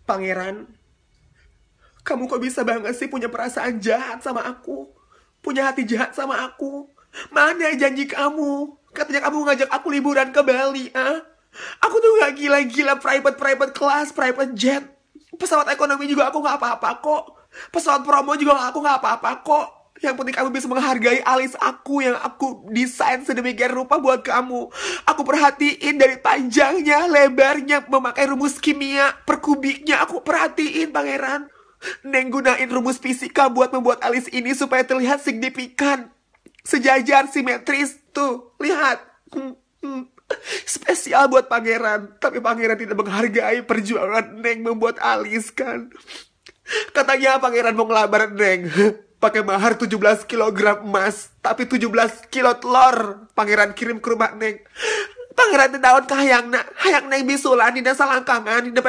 Pangeran, kamu kok bisa banget sih punya perasaan jahat sama aku? Punya hati jahat sama aku? Mana janji kamu? Katanya kamu ngajak aku liburan ke Bali, ah? Aku tuh gak gila-gila private class, private jet. Pesawat ekonomi juga aku gak apa-apa kok. Pesawat promo juga aku gak apa-apa kok. Yang penting kamu bisa menghargai alis aku yang aku desain sedemikian rupa buat kamu. Aku perhatiin dari panjangnya, lebarnya, memakai rumus kimia per kubiknya. Aku perhatiin, Pangeran. Neng gunain rumus fisika buat membuat alis ini supaya terlihat signifikan. Sejajar, simetris. Tuh, lihat. Spesial buat Pangeran. Tapi Pangeran tidak menghargai perjuangan Neng membuat alis kan. Katanya Pangeran mau ngelamar Neng. Pakai mahar 17 kilogram emas. Tapi 17 kilo telur. Pangeran kirim ke rumah Neng. Pangeran daun kahayang nak. Hayang Neng bisulan. Dina salangkangan. Dina